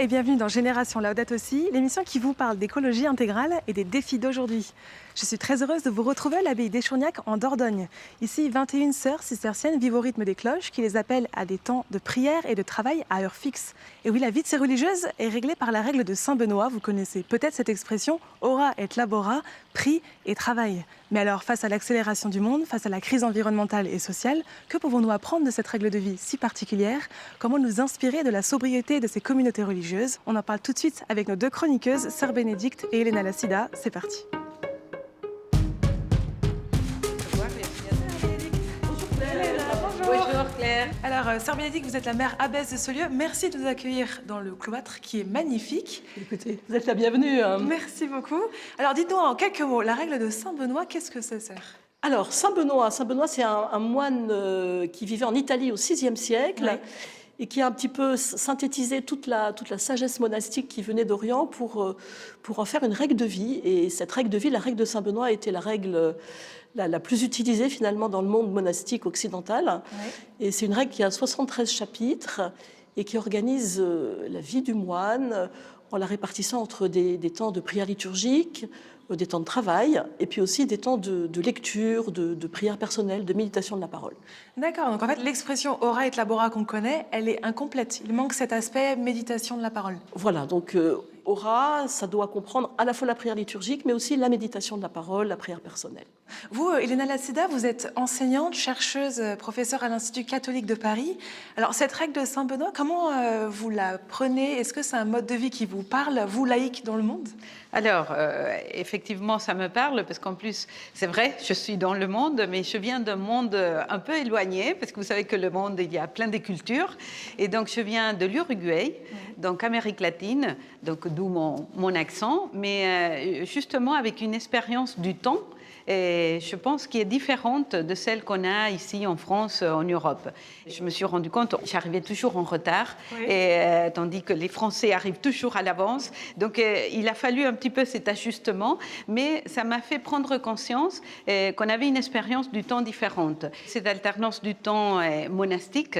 et bienvenue dans Génération Laudato Si, l'émission qui vous parle d'écologie intégrale et des défis d'aujourd'hui. Je suis très heureuse de vous retrouver à l'abbaye d'Échourgnac en Dordogne. Ici, 21 sœurs cisterciennes vivent au rythme des cloches qui les appellent à des temps de prière et de travail à heure fixe. Et oui, la vie de ces religieuses est réglée par la règle de Saint Benoît. Vous connaissez peut-être cette expression « ora et labora », prie et travail. Mais alors, face à l'accélération du monde, face à la crise environnementale et sociale, que pouvons-nous apprendre de cette règle de vie si particulière? Comment nous inspirer de la sobriété de ces communautés religieuses? On en parle tout de suite avec nos deux chroniqueuses, Sœur Bénédicte et Elena Lassida. C'est parti. Bonjour Claire. Alors, Sœur Bénédicte, vous êtes la mère abbesse de ce lieu. Merci de nous accueillir dans le cloître qui est magnifique. Écoutez, vous êtes la bienvenue. Merci beaucoup. Alors, dites-nous en quelques mots, la règle de Saint Benoît, qu'est-ce que c'est, sœur? Alors, Saint Benoît, c'est un moine qui vivait en Italie au VIe siècle. Ouais. Et qui a un petit peu synthétisé toute la sagesse monastique qui venait d'Orient pour en faire une règle de vie. Et cette règle de vie, la règle de Saint Benoît, a été la règle la plus utilisée finalement dans le monde monastique occidental. Ouais. Et c'est une règle qui a 73 chapitres et qui organise la vie du moine en la répartissant entre des temps de prière liturgique, des temps de travail, et puis aussi des temps de lecture, de prière personnelle, de méditation de la parole. D'accord, donc en fait l'expression ora et labora qu'on connaît, elle est incomplète. Il manque cet aspect méditation de la parole. Voilà, donc ora, ça doit comprendre à la fois la prière liturgique, mais aussi la méditation de la parole, la prière personnelle. Vous, Elena Lassida, vous êtes enseignante, chercheuse, professeure à l'Institut catholique de Paris. Alors cette règle de Saint Benoît, comment vous la prenez? Est-ce que c'est un mode de vie qui vous parle, vous laïque dans le monde? Alors, effectivement, ça me parle, parce qu'en plus, c'est vrai, je suis dans le monde, mais je viens d'un monde un peu éloigné, parce que vous savez que le monde, il y a plein de cultures. Et donc, je viens de l'Uruguay, donc Amérique latine, donc d'où mon accent, mais justement avec une expérience du temps, et je pense qu'il est différente de celle qu'on a ici en France, en Europe. Je me suis rendu compte, j'arrivais toujours en retard, oui. Tandis que les Français arrivent toujours à l'avance. Donc il a fallu un petit peu cet ajustement, mais ça m'a fait prendre conscience qu'on avait une expérience du temps différente. Cette alternance du temps monastique,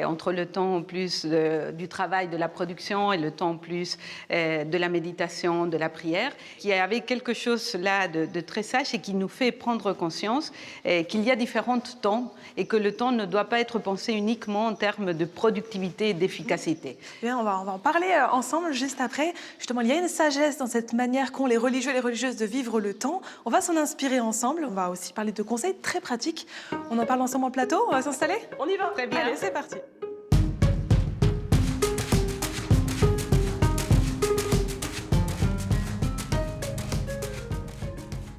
entre le temps plus du travail, de la production, et le temps plus de la méditation, de la prière, qui avait quelque chose là de très sage et qui nous fait prendre conscience qu'il y a différents temps et que le temps ne doit pas être pensé uniquement en termes de productivité et d'efficacité. Bien, on va en parler ensemble juste après. Justement, il y a une sagesse dans cette manière qu'ont les religieux et les religieuses de vivre le temps. On va s'en inspirer ensemble. On va aussi parler de conseils très pratiques. On en parle ensemble en plateau. On va s'installer? On y va. Très bien. Allez, c'est parti.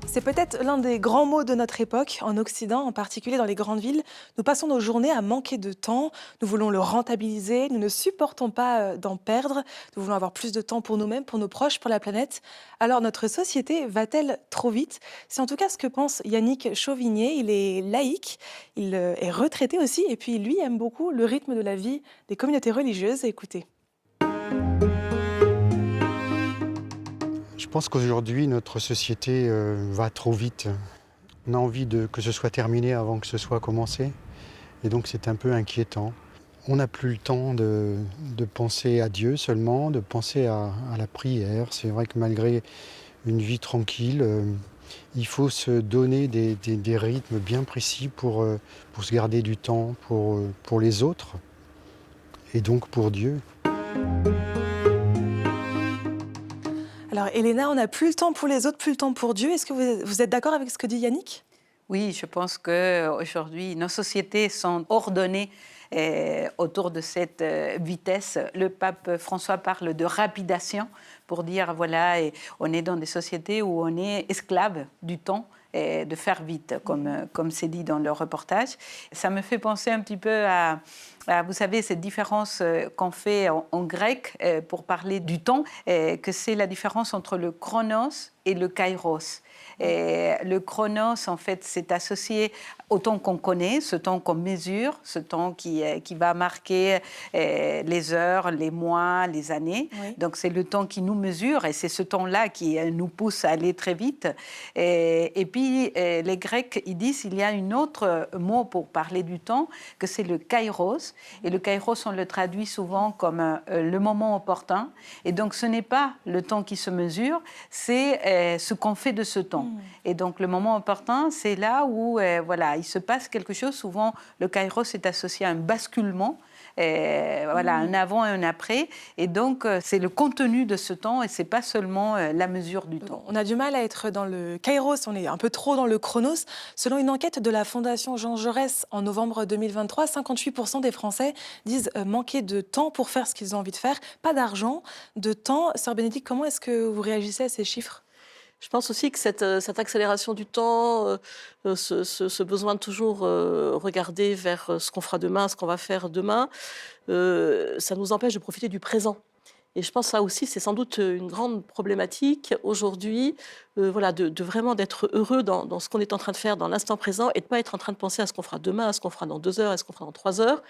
C'est peut-être l'un des grands maux de notre époque, en Occident, en particulier dans les grandes villes. Nous passons nos journées à manquer de temps, nous voulons le rentabiliser, nous ne supportons pas d'en perdre, nous voulons avoir plus de temps pour nous-mêmes, pour nos proches, pour la planète. Alors notre société va-t-elle trop vite? C'est en tout cas ce que pense Yannick Chauvigné. Il est laïque, il est retraité aussi, et puis lui aime beaucoup le rythme de la vie des communautés religieuses. Écoutez. Je pense qu'aujourd'hui, notre société va trop vite. On a envie que ce soit terminé avant que ce soit commencé. Et donc, c'est un peu inquiétant. On n'a plus le temps de penser à Dieu seulement, de penser à la prière. C'est vrai que malgré une vie tranquille, il faut se donner des rythmes bien précis pour se garder du temps pour les autres et donc pour Dieu. Alors, Elena, on n'a plus le temps pour les autres, plus le temps pour Dieu. Est-ce que vous êtes d'accord avec ce que dit Yannick? Oui, je pense qu'aujourd'hui, nos sociétés sont ordonnées autour de cette vitesse. Le pape François parle de rapidation pour dire, voilà, on est dans des sociétés où on est esclave du temps, de faire vite, comme c'est dit dans le reportage. Ça me fait penser un petit peu à vous savez, cette différence qu'on fait en grec pour parler du temps, que c'est la différence entre le chronos et le kairos. Et le chronos, en fait, c'est associé au temps qu'on connaît, ce temps qu'on mesure, ce temps qui va marquer les heures, les mois, les années. Oui. Donc, c'est le temps qui nous mesure et c'est ce temps-là qui nous pousse à aller très vite. Et puis, dit, les Grecs, ils disent qu'il y a un autre mot pour parler du temps, que c'est le kairos. Et le kairos, on le traduit souvent comme le moment opportun. Et donc, ce n'est pas le temps qui se mesure, c'est ce qu'on fait de ce temps. Et donc, le moment opportun, c'est là où il se passe quelque chose. Souvent, le kairos est associé à un basculement. Un avant et un après. Et donc, c'est le contenu de ce temps et ce n'est pas seulement la mesure du temps. On a du mal à être dans le kairos, on est un peu trop dans le chronos. Selon une enquête de la Fondation Jean Jaurès en novembre 2023, 58% des Français disent manquer de temps pour faire ce qu'ils ont envie de faire. Pas d'argent, de temps. Sœur Bénédicte, comment est-ce que vous réagissez à ces chiffres ? Je pense aussi que cette accélération du temps, ce besoin de toujours regarder vers ce qu'on fera demain, ce qu'on va faire demain, ça nous empêche de profiter du présent. Et je pense que ça aussi, c'est sans doute une grande problématique aujourd'hui, de vraiment d'être heureux dans ce qu'on est en train de faire dans l'instant présent et de ne pas être en train de penser à ce qu'on fera demain, à ce qu'on fera dans 2 heures, à ce qu'on fera dans 3 heures,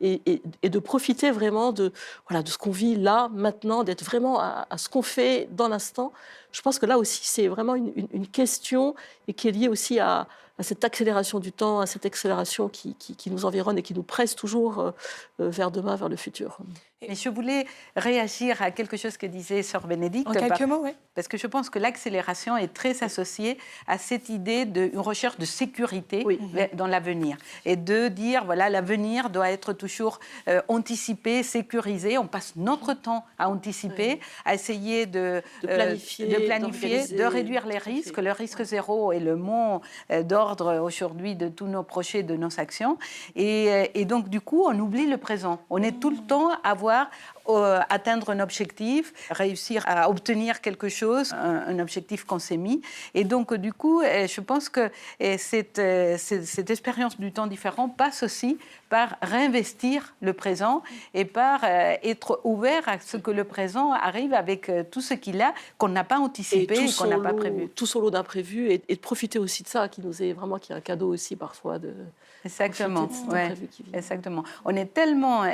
et de profiter vraiment de ce qu'on vit là, maintenant, d'être vraiment à ce qu'on fait dans l'instant. Je pense que là aussi, c'est vraiment une question et qui est liée aussi à cette accélération du temps, à cette accélération qui nous environne et qui nous presse toujours vers demain, vers le futur. Et je voulais réagir à quelque chose que disait Sœur Bénédicte. En quelques mots, oui. Parce que je pense que l'accélération est très associée à cette idée d'une recherche de sécurité dans l'avenir. Et de dire, l'avenir doit être toujours anticipé, sécurisé. On passe notre temps à anticiper, à essayer de planifier, de réduire les risques. Le risque zéro est le mot d'ordre aujourd'hui de tous nos projets, de nos actions. Et donc, du coup, on oublie le présent. On est tout le temps à atteindre un objectif, réussir à obtenir quelque chose, un objectif qu'on s'est mis. Et donc, du coup, je pense que cette expérience du temps différent passe aussi par réinvestir le présent et par être ouvert à ce que le présent arrive avec tout ce qu'il a, qu'on n'a pas anticipé et qu'on n'a pas prévu. Tout son lot d'imprévus et de profiter aussi de ça, qui est un cadeau aussi parfois de... Exactement, exactement. On est tellement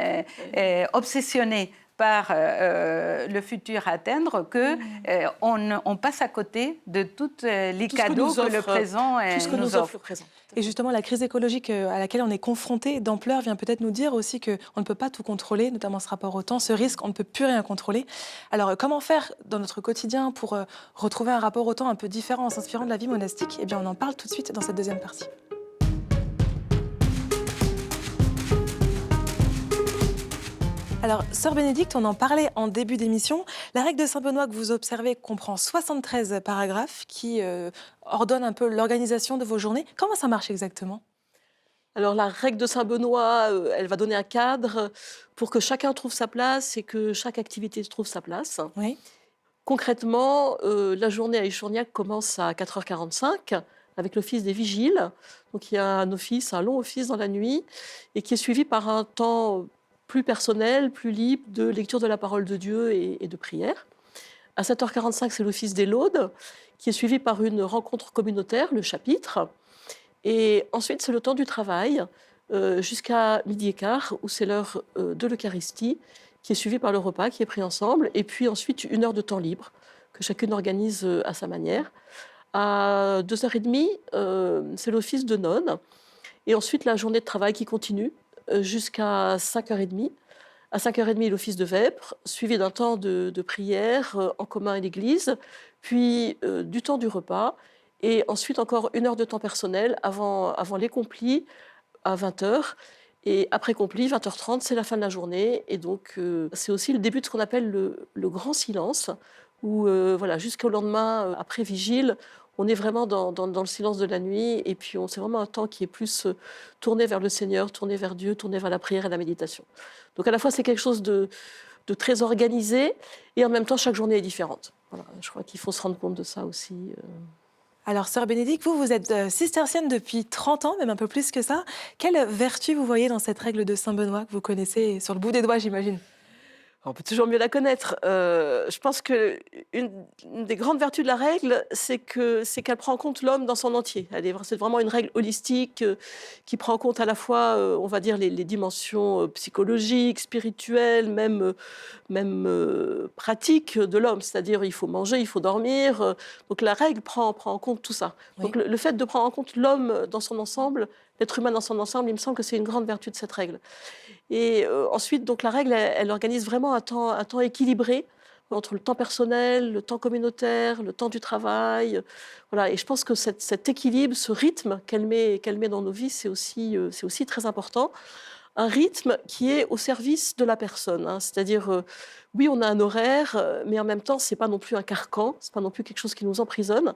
obsessionné par le futur à atteindre qu'on passe à côté de tous les cadeaux que le présent nous offre. Le présent. Et justement, la crise écologique à laquelle on est confronté d'ampleur vient peut-être nous dire aussi qu'on ne peut pas tout contrôler, notamment ce rapport au temps, ce risque, on ne peut plus rien contrôler. Alors, comment faire dans notre quotidien pour retrouver un rapport au temps un peu différent en s'inspirant de la vie monastique ? Eh bien, on en parle tout de suite dans cette deuxième partie. Alors, Sœur Bénédicte, on en parlait en début d'émission. La règle de Saint-Benoît que vous observez comprend 73 paragraphes qui ordonnent un peu l'organisation de vos journées. Comment ça marche exactement ? Alors, la règle de Saint-Benoît, elle va donner un cadre pour que chacun trouve sa place et que chaque activité trouve sa place. Oui. Concrètement, la journée à Échourgnac commence à 4h45 avec l'office des vigiles. Donc, il y a un long office dans la nuit et qui est suivi par un temps plus personnel, plus libre, de lecture de la parole de Dieu et de prière. À 7h45, c'est l'office des laudes, qui est suivi par une rencontre communautaire, le chapitre. Et ensuite, c'est le temps du travail, jusqu'à 12h15, où c'est l'heure de l'Eucharistie, qui est suivie par le repas, qui est pris ensemble. Et puis ensuite, 1 heure de temps libre, que chacune organise à sa manière. À 2h30, c'est l'office de nonne. Et ensuite, la journée de travail qui continue, jusqu'à 5h30. À 5h30, l'office de vêpres, suivi d'un temps de prière en commun à l'église, puis du temps du repas, et ensuite encore 1 heure de temps personnel avant les complis à 20h. Et après complis, 20h30, c'est la fin de la journée. Et donc, c'est aussi le début de ce qu'on appelle le grand silence, où jusqu'au lendemain, après vigile, on est vraiment dans le silence de la nuit, et puis c'est vraiment un temps qui est plus tourné vers le Seigneur, tourné vers Dieu, tourné vers la prière et la méditation. Donc à la fois, c'est quelque chose de très organisé, et en même temps, chaque journée est différente. Voilà, je crois qu'il faut se rendre compte de ça aussi. Alors, Sœur Bénédicte, vous êtes cistercienne depuis 30 ans, même un peu plus que ça. Quelle vertu vous voyez dans cette règle de Saint-Benoît que vous connaissez sur le bout des doigts, j'imagine ? On peut toujours mieux la connaître. Je pense qu'une des grandes vertus de la règle, c'est qu'elle prend en compte l'homme dans son entier. C'est vraiment une règle holistique qui prend en compte à la fois, on va dire, les dimensions psychologiques, spirituelles, même pratiques de l'homme. C'est-à-dire, il faut manger, il faut dormir. Donc la règle prend en compte tout ça. Oui. Donc le fait de prendre en compte l'homme dans son ensemble, l'être humain dans son ensemble, il me semble que c'est une grande vertu de cette règle. Et ensuite, donc, la règle, elle organise vraiment un temps équilibré entre le temps personnel, le temps communautaire, le temps du travail. Voilà. Et je pense que cet équilibre, ce rythme qu'elle met dans nos vies, c'est aussi très important. Un rythme qui est au service de la personne. Hein. C'est-à-dire, oui, on a un horaire, mais en même temps, ce n'est pas non plus un carcan, ce n'est pas non plus quelque chose qui nous emprisonne.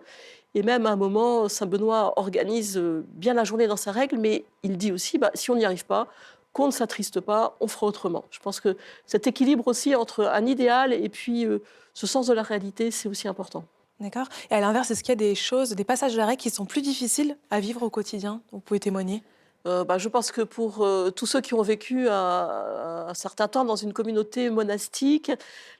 Et même à un moment, Saint Benoît organise bien la journée dans sa règle, mais il dit aussi, si on n'y arrive pas, qu'on ne s'attriste pas, on fera autrement. Je pense que cet équilibre aussi entre un idéal et puis ce sens de la réalité, c'est aussi important. D'accord. Et à l'inverse, est-ce qu'il y a des choses, des passages de la règle qui sont plus difficiles à vivre au quotidien? Vous pouvez témoigner? Je pense que pour tous ceux qui ont vécu un certain temps dans une communauté monastique,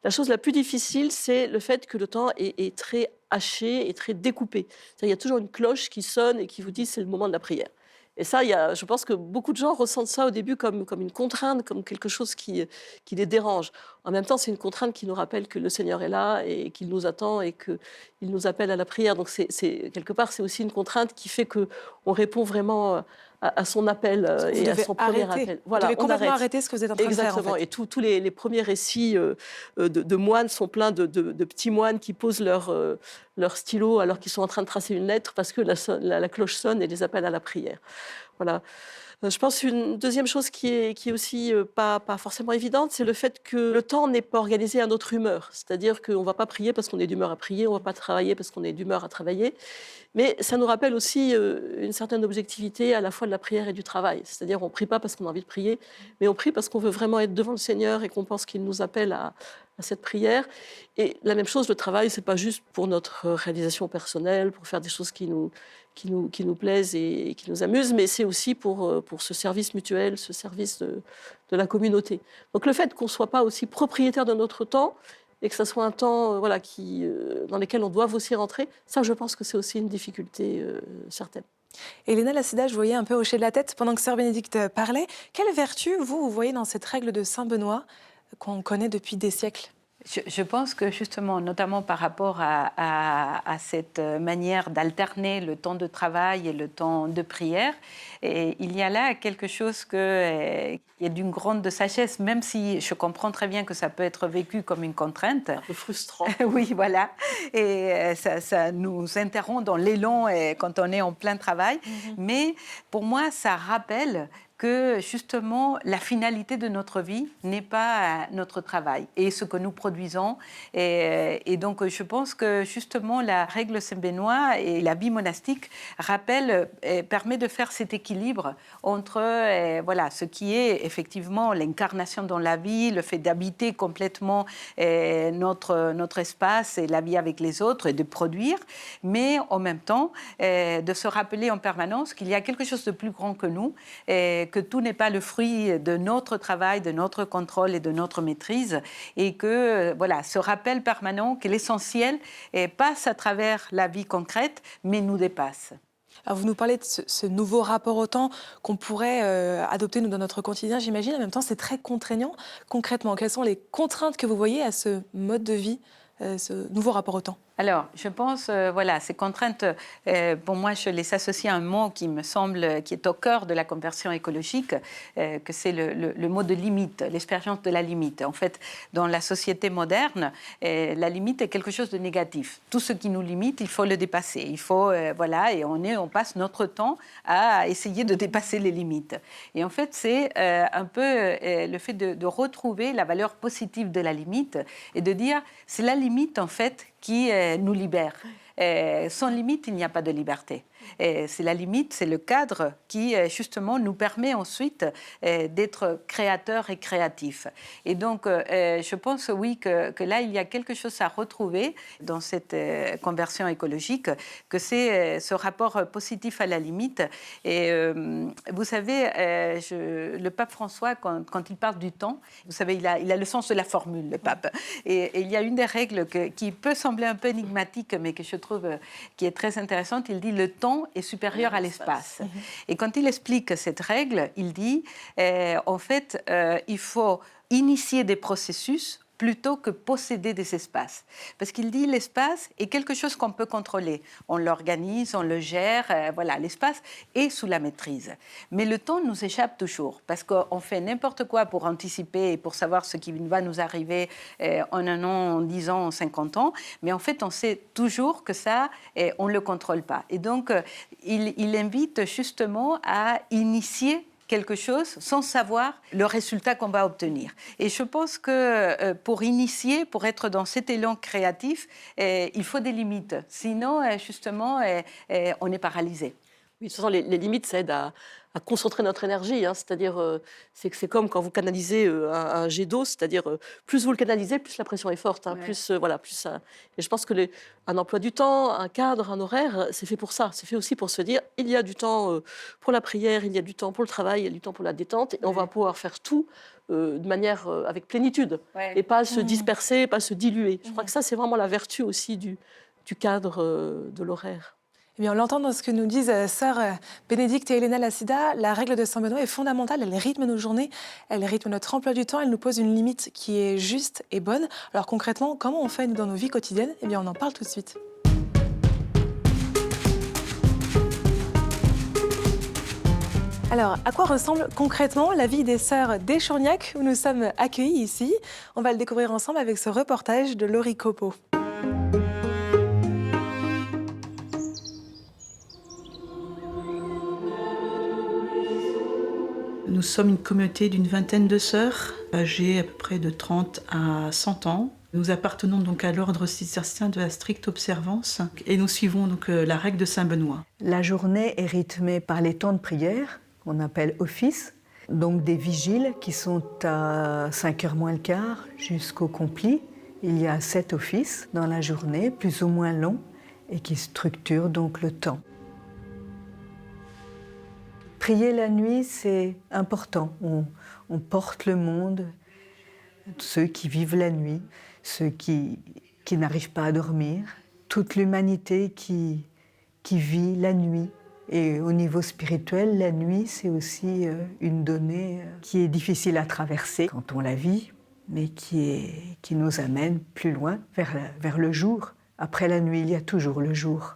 la chose la plus difficile, c'est le fait que le temps est très haché et très découpé. C'est-à-dire, il y a toujours une cloche qui sonne et qui vous dit c'est le moment de la prière. Et ça, je pense que beaucoup de gens ressentent ça au début comme une contrainte, comme quelque chose qui les dérange. En même temps, c'est une contrainte qui nous rappelle que le Seigneur est là et qu'il nous attend et qu'il nous appelle à la prière. Donc, quelque part, c'est aussi une contrainte qui fait qu'on répond vraiment à son appel et à son premier appel. Voilà, vous devez complètement arrêter ce que vous êtes en train de faire. Exactement. En fait. Et tous les premiers récits de moines sont pleins de petits moines qui posent leur stylo alors qu'ils sont en train de tracer une lettre parce que la cloche sonne et les appelle à la prière. Voilà. Je pense une deuxième chose qui est aussi pas forcément évidente, c'est le fait que le temps n'est pas organisé à notre humeur. C'est-à-dire qu'on ne va pas prier parce qu'on est d'humeur à prier, on ne va pas travailler parce qu'on est d'humeur à travailler. Mais ça nous rappelle aussi une certaine objectivité à la fois de la prière et du travail. C'est-à-dire qu'on ne prie pas parce qu'on a envie de prier, mais on prie parce qu'on veut vraiment être devant le Seigneur et qu'on pense qu'il nous appelle à cette prière. Et la même chose, le travail, ce n'est pas juste pour notre réalisation personnelle, pour faire des choses qui nous plaisent et qui nous amusent, mais c'est aussi pour ce service mutuel, ce service de la communauté. Donc le fait qu'on ne soit pas aussi propriétaire de notre temps, et que ce soit un temps dans lequel on doit aussi rentrer, ça, je pense que c'est aussi une difficulté certaine. Elena Lassida, je voyais un peu hocher de la tête pendant que Sœur Bénédicte parlait. Quelle vertu, vous voyez dans cette règle de Saint Benoît qu'on connaît depuis des siècles ? Je pense que justement, notamment par rapport à cette manière d'alterner le temps de travail et le temps de prière, et il y a là quelque chose qui est d'une grande sagesse, même si je comprends très bien que ça peut être vécu comme une contrainte. Un peu frustrant. Oui, voilà. Et ça nous interrompt dans l'élan quand on est en plein travail. Mais pour moi, ça rappelle que justement la finalité de notre vie n'est pas notre travail et ce que nous produisons. Et donc je pense que justement la règle Saint-Benoît et la vie monastique permet de faire cet équilibre entre ce qui est effectivement l'incarnation dans la vie, le fait d'habiter complètement notre espace et la vie avec les autres et de produire, mais en même temps de se rappeler en permanence qu'il y a quelque chose de plus grand que nous, que tout n'est pas le fruit de notre travail, de notre contrôle et de notre maîtrise, et que ce rappel permanent que l'essentiel passe à travers la vie concrète, mais nous dépasse. Alors vous nous parlez de ce nouveau rapport au temps qu'on pourrait adopter nous, dans notre quotidien, j'imagine. En même temps, c'est très contraignant. Concrètement, quelles sont les contraintes que vous voyez à ce mode de vie, ce nouveau rapport au temps ? Alors, je pense, ces contraintes, pour moi, je les associe à un mot qui me semble, qui est au cœur de la conversion écologique, que c'est le mot de limite, l'expérience de la limite. En fait, dans la société moderne, la limite est quelque chose de négatif. Tout ce qui nous limite, il faut le dépasser. Il faut, et on passe notre temps à essayer de dépasser les limites. Et en fait, c'est un peu le fait de retrouver la valeur positive de la limite et de dire, c'est la limite, en fait, qui nous libère. sans limite, il n'y a pas de liberté. C'est la limite, c'est le cadre qui, justement, nous permet ensuite d'être créateurs et créatifs. Et donc, je pense, oui, que là, il y a quelque chose à retrouver dans cette conversion écologique, que c'est ce rapport positif à la limite. Et vous savez, le pape François, quand il parle du temps, vous savez, il a le sens de la formule, le pape. Et il y a une des règles qui peut sembler un peu énigmatique, mais que je trouve qui est très intéressante. Il dit « le temps est supérieur à l'espace ». Et quand il explique cette règle, il dit en fait, il faut initier des processus plutôt que posséder des espaces. Parce qu'il dit l'espace est quelque chose qu'on peut contrôler. On l'organise, on le gère, voilà, l'espace est sous la maîtrise. Mais le temps nous échappe toujours, parce qu'on fait n'importe quoi pour anticiper et pour savoir ce qui va nous arriver en 1 an, en 10 ans, en 50 ans, mais en fait, on sait toujours que ça, on ne le contrôle pas. Et donc, il invite justement à initier quelque chose sans savoir le résultat qu'on va obtenir. Et je pense que pour initier, pour être dans cet élan créatif, il faut des limites. Sinon, justement, on est paralysé. Oui, de toute façon, les limites, ça aide à concentrer notre énergie. C'est-à-dire, c'est comme quand vous canalisez un jet d'eau, c'est-à-dire plus vous le canalisez, plus la pression est forte. Ouais. Plus ça. Et je pense que un emploi du temps, un cadre, un horaire, c'est fait pour ça. C'est fait aussi pour se dire, il y a du temps pour la prière, il y a du temps pour le travail, il y a du temps pour la détente, et on va pouvoir faire tout de manière avec plénitude, et pas se disperser, pas se diluer. Je crois que ça, c'est vraiment la vertu aussi du cadre de l'horaire. Eh bien, on l'entend dans ce que nous disent sœurs Bénédicte et Elena Lassida. La règle de Saint-Benoît est fondamentale. Elle rythme nos journées, elle rythme notre emploi du temps. Elle nous pose une limite qui est juste et bonne. Alors concrètement, comment on fait dans nos vies quotidiennes ? Eh bien, on en parle tout de suite. Alors, à quoi ressemble concrètement la vie des sœurs d'Échourgnac, où nous sommes accueillis ici ? On va le découvrir ensemble avec ce reportage de Laurie Copeau. Nous sommes une communauté d'une vingtaine de sœurs, âgées à peu près de 30 à 100 ans. Nous appartenons donc à l'ordre cistercien de la stricte observance et nous suivons donc la règle de Saint-Benoît. La journée est rythmée par les temps de prière, qu'on appelle office, donc des vigiles qui sont à 5h moins le quart jusqu'au complit. Il y a 7 offices dans la journée, plus ou moins longs, et qui structurent donc le temps. Prier la nuit, c'est important. On porte le monde, ceux qui vivent la nuit, ceux qui n'arrivent pas à dormir, toute l'humanité qui vit la nuit. Et au niveau spirituel, la nuit, c'est aussi une donnée qui est difficile à traverser quand on la vit, mais qui nous amène plus loin, vers le jour. Après la nuit, il y a toujours le jour.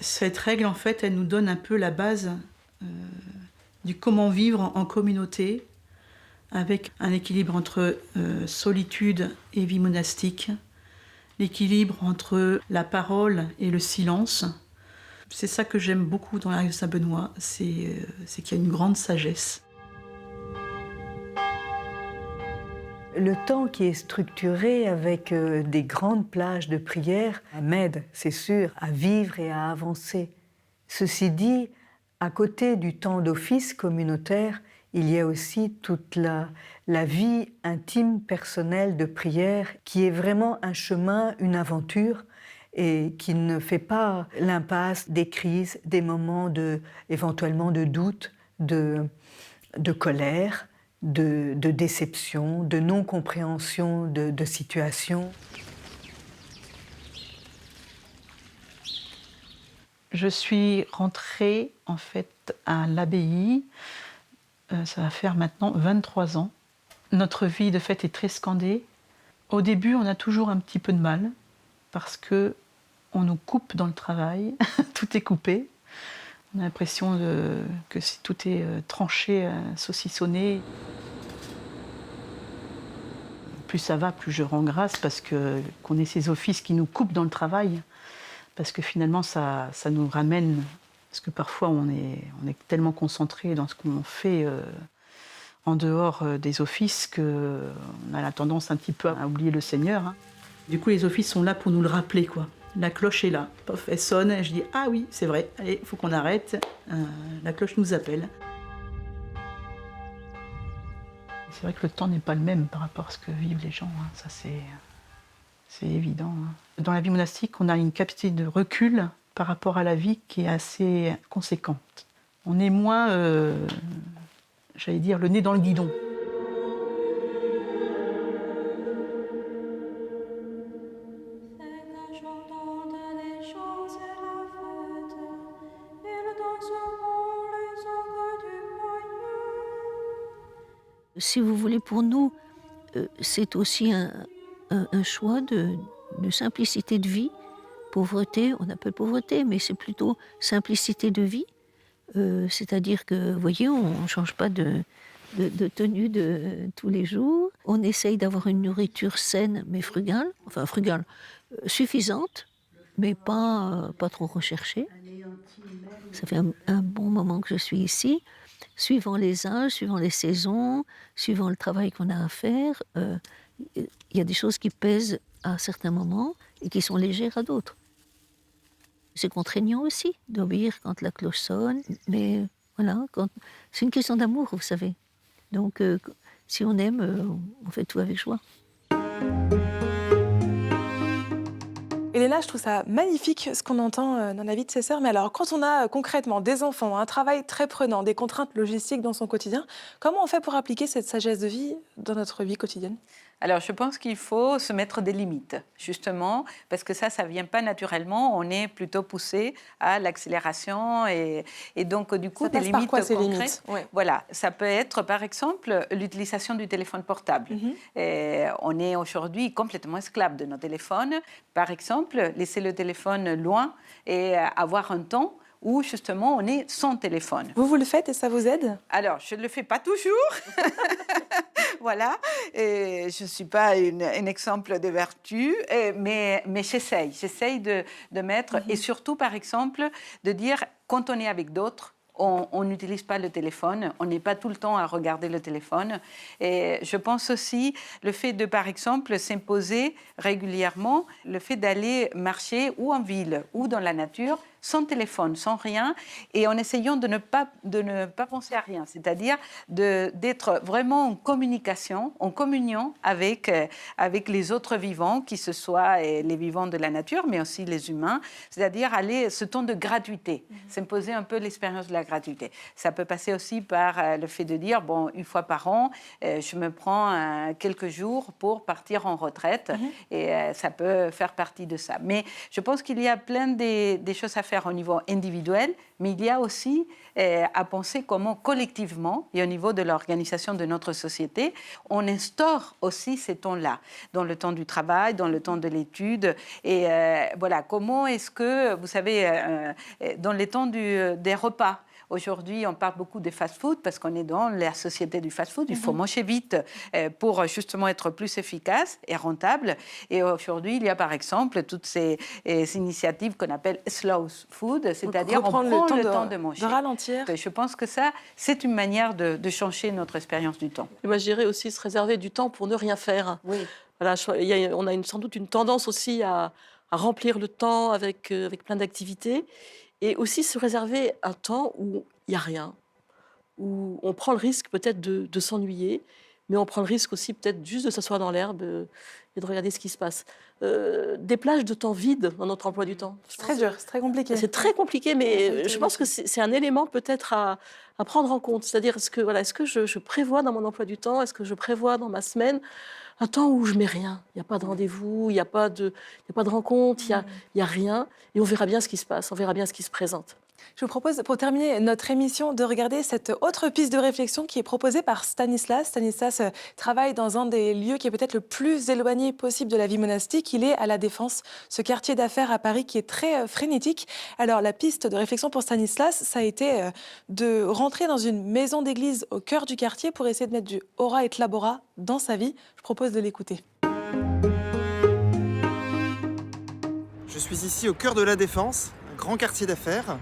Cette règle, en fait, elle nous donne un peu la base du comment vivre en communauté, avec un équilibre entre solitude et vie monastique, l'équilibre entre la parole et le silence. C'est ça que j'aime beaucoup dans la règle de Saint-Benoît, c'est qu'il y a une grande sagesse. Le temps qui est structuré avec des grandes plages de prière m'aide, c'est sûr, à vivre et à avancer. Ceci dit, à côté du temps d'office communautaire, il y a aussi toute la vie intime, personnelle de prière, qui est vraiment un chemin, une aventure, et qui ne fait pas l'impasse des crises, des moments éventuellement de doute, de colère, de déception, de non-compréhension de situations. Je suis rentrée en fait à l'abbaye, ça va faire maintenant 23 ans. Notre vie de fait est très scandée. Au début, on a toujours un petit peu de mal parce que on nous coupe dans le travail, tout est coupé. On a l'impression que tout est tranché, saucissonné. Plus ça va, plus je rends grâce parce qu'on ait ces offices qui nous coupent dans le travail. Parce que finalement, ça nous ramène. Parce que parfois, on est tellement concentré dans ce qu'on fait en dehors des offices qu'on a la tendance un petit peu à oublier le Seigneur. Hein. Du coup, les offices sont là pour nous le rappeler, quoi. La cloche est là. Pof, elle sonne, et je dis « Ah oui, c'est vrai, allez, il faut qu'on arrête. La cloche nous appelle. » C'est vrai que le temps n'est pas le même par rapport à ce que vivent les gens. Hein. Ça, c'est évident. Hein. Dans la vie monastique, on a une capacité de recul par rapport à la vie qui est assez conséquente. On est moins, j'allais dire, le nez dans le guidon. Si vous voulez, pour nous, c'est aussi un choix de simplicité de vie. Pauvreté, on appelle pauvreté, mais c'est plutôt simplicité de vie. C'est-à-dire que, vous voyez, on ne change pas de tenue de tous les jours. On essaye d'avoir une nourriture saine, mais frugale, suffisante, mais pas trop recherchée. Ça fait un bon moment que je suis ici. Suivant les âges, suivant les saisons, suivant le travail qu'on a à faire, il y a des choses qui pèsent à certains moments et qui sont légères à d'autres. C'est contraignant aussi d'obéir quand la cloche sonne, mais voilà, c'est une question d'amour, vous savez. Donc, si on aime, on fait tout avec joie. Elena, je trouve ça magnifique ce qu'on entend dans la vie de ses sœurs. Mais alors, quand on a concrètement des enfants, un travail très prenant, des contraintes logistiques dans son quotidien, comment on fait pour appliquer cette sagesse de vie dans notre vie quotidienne ? Alors, je pense qu'il faut se mettre des limites, justement, parce que ça ne vient pas naturellement. On est plutôt poussé à l'accélération et donc, du coup, ça des passe par limites quoi, ces concrètes. limites ? Ouais. Voilà, ça peut être, par exemple, l'utilisation du téléphone portable. Et on est aujourd'hui complètement esclave de nos téléphones. Par exemple, laisser le téléphone loin et avoir un temps où justement on est sans téléphone. Vous le faites et ça vous aide ? Alors, je ne le fais pas toujours. Voilà, et je ne suis pas un exemple de vertu, mais j'essaye de mettre, et surtout, par exemple, de dire, quand on est avec d'autres, on n'utilise pas le téléphone, on n'est pas tout le temps à regarder le téléphone. Et je pense aussi le fait de, par exemple, s'imposer régulièrement, le fait d'aller marcher ou en ville ou dans la nature, sans téléphone, sans rien, et en essayant de ne pas penser à rien, c'est-à-dire d'être vraiment en communication, en communion avec les autres vivants, qui ce soit les vivants de la nature, mais aussi les humains, c'est-à-dire aller ce temps de gratuité, s'imposer un peu l'expérience de la gratuité. Ça peut passer aussi par le fait de dire, bon, une fois par an, je me prends quelques jours pour partir en retraite, et ça peut faire partie de ça. Mais je pense qu'il y a plein des choses à faire au niveau individuel, mais il y a aussi à penser comment collectivement, et au niveau de l'organisation de notre société, on instaure aussi ces temps-là, dans le temps du travail, dans le temps de l'étude. Et voilà, comment est-ce que, vous savez, dans les temps des repas, aujourd'hui, on parle beaucoup des fast-food parce qu'on est dans la société du fast-food. Il faut manger vite pour justement être plus efficace et rentable. Et aujourd'hui, il y a par exemple toutes ces initiatives qu'on appelle slow food, c'est-à-dire on prend le temps de manger. De ralentir. Je pense que ça, c'est une manière de changer notre expérience du temps. Et moi, je dirais aussi se réserver du temps pour ne rien faire. Oui. Voilà, on a sans doute une tendance aussi à remplir le temps avec plein d'activités. Et aussi se réserver un temps où il n'y a rien, où on prend le risque peut-être de s'ennuyer, mais on prend le risque aussi peut-être juste de s'asseoir dans l'herbe et de regarder ce qui se passe. Des plages de temps vides dans notre emploi du temps. C'est très dur, c'est très compliqué. C'est très compliqué, mais je pense que c'est un élément peut-être à prendre en compte. C'est-à-dire, est-ce que je prévois dans mon emploi du temps, est-ce que je prévois dans ma semaine un temps où je mets rien. Il n'y a pas de rendez-vous, il n'y a pas de rencontre, il n'y a rien. Et on verra bien ce qui se passe, on verra bien ce qui se présente. Je vous propose, pour terminer notre émission, de regarder cette autre piste de réflexion qui est proposée par Stanislas. Stanislas travaille dans un des lieux qui est peut-être le plus éloigné possible de la vie monastique. Il est à La Défense, ce quartier d'affaires à Paris qui est très frénétique. Alors, la piste de réflexion pour Stanislas, ça a été de rentrer dans une maison d'église au cœur du quartier pour essayer de mettre du ora et labora dans sa vie. Je propose de l'écouter. Je suis ici au cœur de La Défense, un grand quartier d'affaires.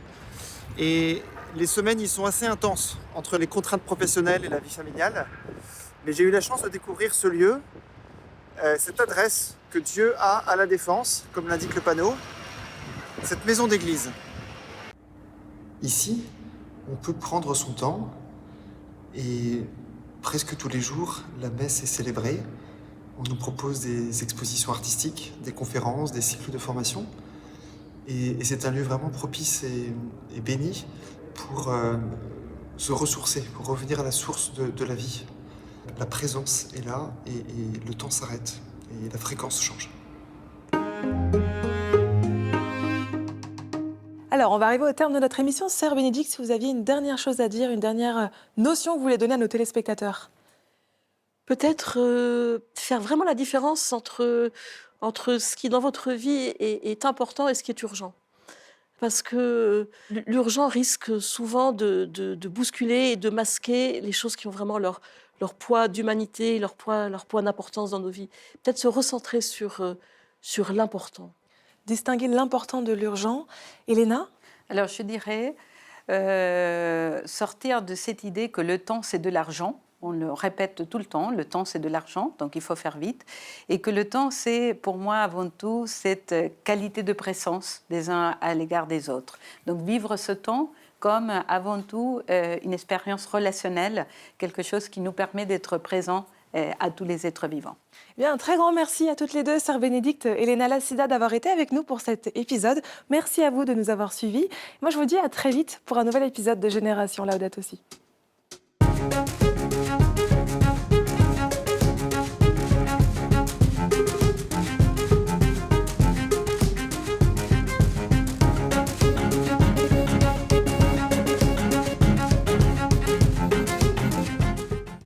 Et Les semaines y sont assez intenses entre les contraintes professionnelles et la vie familiale. Mais j'ai eu la chance de découvrir ce lieu, cette adresse que Dieu a à la Défense, comme l'indique le panneau, cette maison d'église. Ici, on peut prendre son temps et presque tous les jours, la messe est célébrée. On nous propose des expositions artistiques, des conférences, des cycles de formation. Et c'est un lieu vraiment propice et béni pour se ressourcer, pour revenir à la source de la vie. La présence est là et le temps s'arrête et la fréquence change. Alors, on va arriver au terme de notre émission. Sœur Bénédicte, si vous aviez une dernière chose à dire, une dernière notion que vous voulez donner à nos téléspectateurs. Peut-être faire vraiment la différence entre ce qui, dans votre vie, est important et ce qui est urgent. Parce que l'urgent risque souvent de bousculer et de masquer les choses qui ont vraiment leur poids d'humanité, leur poids d'importance dans nos vies. Peut-être se recentrer sur l'important. Distinguer l'important de l'urgent. Elena ? Alors je dirais sortir de cette idée que le temps c'est de l'argent. On le répète tout le temps, le temps c'est de l'argent, donc il faut faire vite. Et que le temps c'est pour moi avant tout cette qualité de présence des uns à l'égard des autres. Donc vivre ce temps comme avant tout une expérience relationnelle, quelque chose qui nous permet d'être présents à tous les êtres vivants. Bien, un très grand merci à toutes les deux, Sœur Bénédicte et Elena Lassida, d'avoir été avec nous pour cet épisode. Merci à vous de nous avoir suivis. Moi, je vous dis à très vite pour un nouvel épisode de Génération Laudato Si.